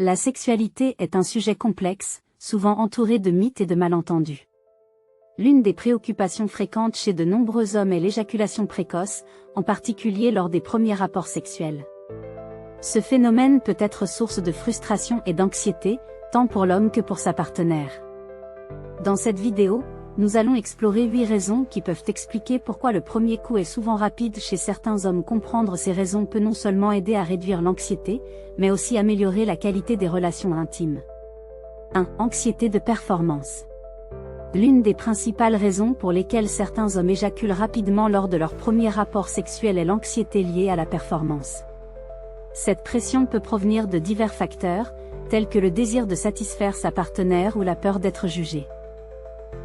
La sexualité est un sujet complexe, souvent entouré de mythes et de malentendus. L'une des préoccupations fréquentes chez de nombreux hommes est l'éjaculation précoce, en particulier lors des premiers rapports sexuels. Ce phénomène peut être source de frustration et d'anxiété, tant pour l'homme que pour sa partenaire. Dans cette vidéo, nous allons explorer 8 raisons qui peuvent expliquer pourquoi le premier coup est souvent rapide chez certains hommes. Comprendre ces raisons peut non seulement aider à réduire l'anxiété, mais aussi améliorer la qualité des relations intimes. 1. Anxiété de performance. L'une des principales raisons pour lesquelles certains hommes éjaculent rapidement lors de leur premier rapport sexuel est l'anxiété liée à la performance. Cette pression peut provenir de divers facteurs, tels que le désir de satisfaire sa partenaire ou la peur d'être jugé.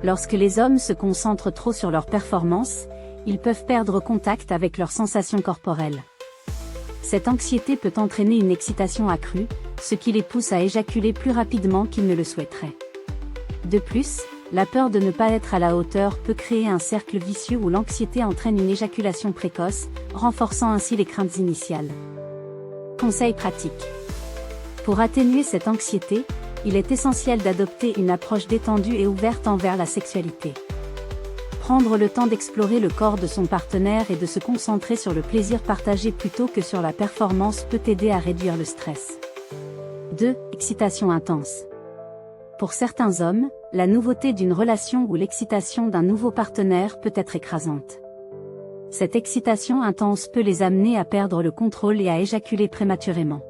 Lorsque les hommes se concentrent trop sur leur performance, ils peuvent perdre contact avec leurs sensations corporelles. Cette anxiété peut entraîner une excitation accrue, ce qui les pousse à éjaculer plus rapidement qu'ils ne le souhaiteraient. De plus, la peur de ne pas être à la hauteur peut créer un cercle vicieux où l'anxiété entraîne une éjaculation précoce, renforçant ainsi les craintes initiales. Conseils pratiques. Pour atténuer cette anxiété, il est essentiel d'adopter une approche détendue et ouverte envers la sexualité. Prendre le temps d'explorer le corps de son partenaire et de se concentrer sur le plaisir partagé plutôt que sur la performance peut aider à réduire le stress. 2. Excitation intense. Pour certains hommes, la nouveauté d'une relation ou l'excitation d'un nouveau partenaire peut être écrasante. Cette excitation intense peut les amener à perdre le contrôle et à éjaculer prématurément.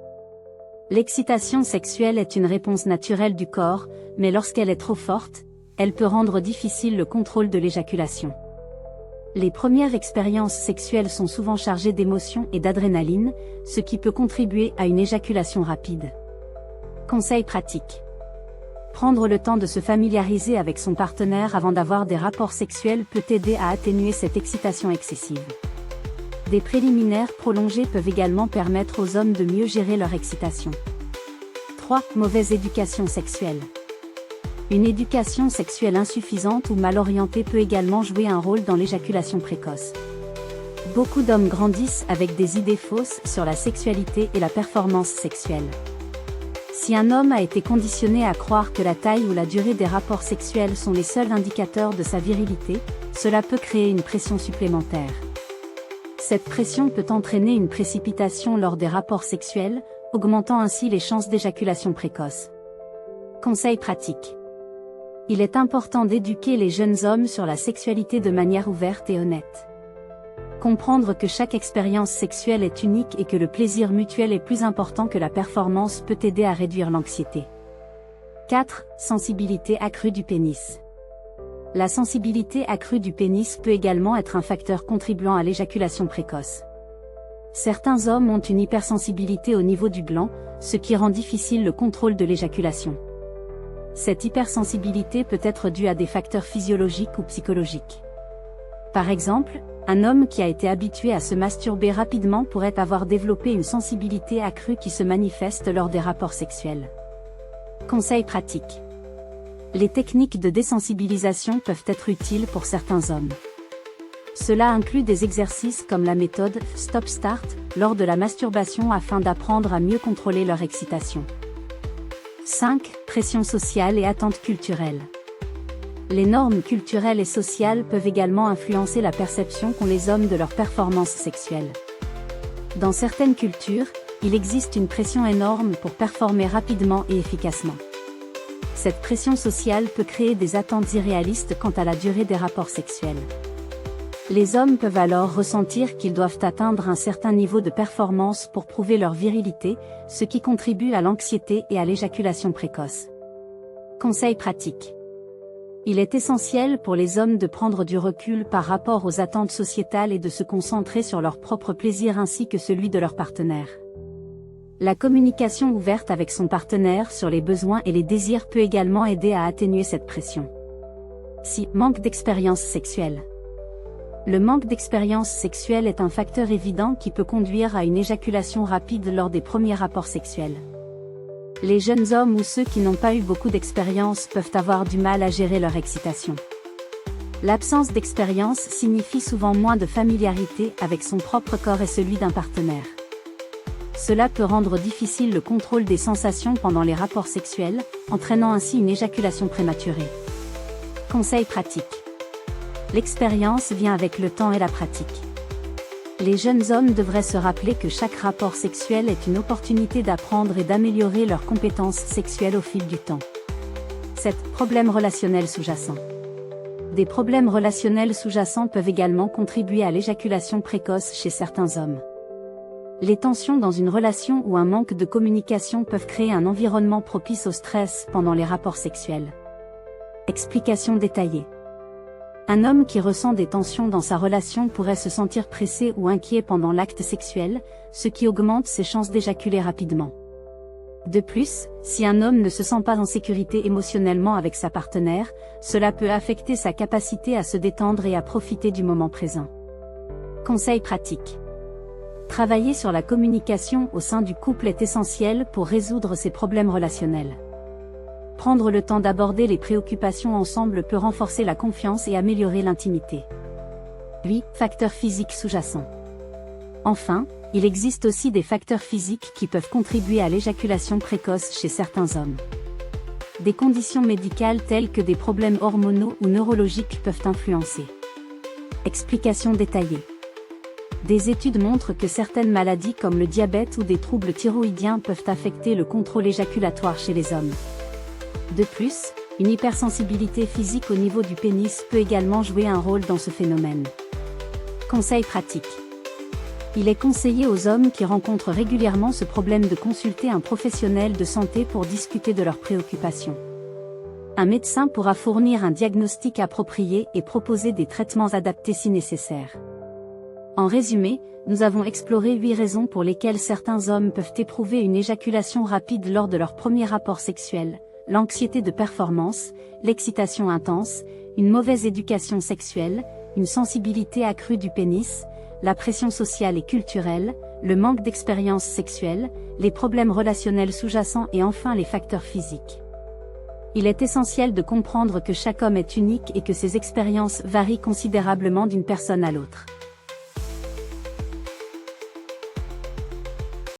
L'excitation sexuelle est une réponse naturelle du corps, mais lorsqu'elle est trop forte, elle peut rendre difficile le contrôle de l'éjaculation. Les premières expériences sexuelles sont souvent chargées d'émotions et d'adrénaline, ce qui peut contribuer à une éjaculation rapide. Conseils pratiques. Prendre le temps de se familiariser avec son partenaire avant d'avoir des rapports sexuels peut aider à atténuer cette excitation excessive. Des préliminaires prolongés peuvent également permettre aux hommes de mieux gérer leur excitation. 3. Mauvaise éducation sexuelle. Une éducation sexuelle insuffisante ou mal orientée peut également jouer un rôle dans l'éjaculation précoce. Beaucoup d'hommes grandissent avec des idées fausses sur la sexualité et la performance sexuelle. Si un homme a été conditionné à croire que la taille ou la durée des rapports sexuels sont les seuls indicateurs de sa virilité, cela peut créer une pression supplémentaire. Cette pression peut entraîner une précipitation lors des rapports sexuels, augmentant ainsi les chances d'éjaculation précoce. Conseils pratiques. Il est important d'éduquer les jeunes hommes sur la sexualité de manière ouverte et honnête. Comprendre que chaque expérience sexuelle est unique et que le plaisir mutuel est plus important que la performance peut aider à réduire l'anxiété. 4. Sensibilité accrue du pénis. La sensibilité accrue du pénis peut également être un facteur contribuant à l'éjaculation précoce. Certains hommes ont une hypersensibilité au niveau du gland, ce qui rend difficile le contrôle de l'éjaculation. Cette hypersensibilité peut être due à des facteurs physiologiques ou psychologiques. Par exemple, un homme qui a été habitué à se masturber rapidement pourrait avoir développé une sensibilité accrue qui se manifeste lors des rapports sexuels. Conseils pratiques. Les techniques de désensibilisation peuvent être utiles pour certains hommes. Cela inclut des exercices comme la méthode Stop Start lors de la masturbation afin d'apprendre à mieux contrôler leur excitation. 5. Pression sociale et attentes culturelles. Les normes culturelles et sociales peuvent également influencer la perception qu'ont les hommes de leur performance sexuelle. Dans certaines cultures, il existe une pression énorme pour performer rapidement et efficacement. Cette pression sociale peut créer des attentes irréalistes quant à la durée des rapports sexuels. Les hommes peuvent alors ressentir qu'ils doivent atteindre un certain niveau de performance pour prouver leur virilité, ce qui contribue à l'anxiété et à l'éjaculation précoce. Conseils pratiques. Il est essentiel pour les hommes de prendre du recul par rapport aux attentes sociétales et de se concentrer sur leur propre plaisir ainsi que celui de leur partenaire. La communication ouverte avec son partenaire sur les besoins et les désirs peut également aider à atténuer cette pression. 6. Manque d'expérience sexuelle. Le manque d'expérience sexuelle est un facteur évident qui peut conduire à une éjaculation rapide lors des premiers rapports sexuels. Les jeunes hommes ou ceux qui n'ont pas eu beaucoup d'expérience peuvent avoir du mal à gérer leur excitation. L'absence d'expérience signifie souvent moins de familiarité avec son propre corps et celui d'un partenaire. Cela peut rendre difficile le contrôle des sensations pendant les rapports sexuels, entraînant ainsi une éjaculation prématurée. Conseils pratiques. L'expérience vient avec le temps et la pratique. Les jeunes hommes devraient se rappeler que chaque rapport sexuel est une opportunité d'apprendre et d'améliorer leurs compétences sexuelles au fil du temps. 7. Problèmes relationnels sous-jacents. Des problèmes relationnels sous-jacents peuvent également contribuer à l'éjaculation précoce chez certains hommes. Les tensions dans une relation ou un manque de communication peuvent créer un environnement propice au stress pendant les rapports sexuels. Explication détaillée. Un homme qui ressent des tensions dans sa relation pourrait se sentir pressé ou inquiet pendant l'acte sexuel, ce qui augmente ses chances d'éjaculer rapidement. De plus, si un homme ne se sent pas en sécurité émotionnellement avec sa partenaire, cela peut affecter sa capacité à se détendre et à profiter du moment présent. Conseils pratiques. Travailler sur la communication au sein du couple est essentiel pour résoudre ces problèmes relationnels. Prendre le temps d'aborder les préoccupations ensemble peut renforcer la confiance et améliorer l'intimité. 8. Facteurs physiques sous-jacents. Enfin, il existe aussi des facteurs physiques qui peuvent contribuer à l'éjaculation précoce chez certains hommes. Des conditions médicales telles que des problèmes hormonaux ou neurologiques peuvent influencer. Explication détaillée. Des études montrent que certaines maladies comme le diabète ou des troubles thyroïdiens peuvent affecter le contrôle éjaculatoire chez les hommes. De plus, une hypersensibilité physique au niveau du pénis peut également jouer un rôle dans ce phénomène. Conseils pratiques. Il est conseillé aux hommes qui rencontrent régulièrement ce problème de consulter un professionnel de santé pour discuter de leurs préoccupations. Un médecin pourra fournir un diagnostic approprié et proposer des traitements adaptés si nécessaire. En résumé, nous avons exploré 8 raisons pour lesquelles certains hommes peuvent éprouver une éjaculation rapide lors de leur premier rapport sexuel: l'anxiété de performance, l'excitation intense, une mauvaise éducation sexuelle, une sensibilité accrue du pénis, la pression sociale et culturelle, le manque d'expérience sexuelle, les problèmes relationnels sous-jacents et enfin les facteurs physiques. Il est essentiel de comprendre que chaque homme est unique et que ses expériences varient considérablement d'une personne à l'autre.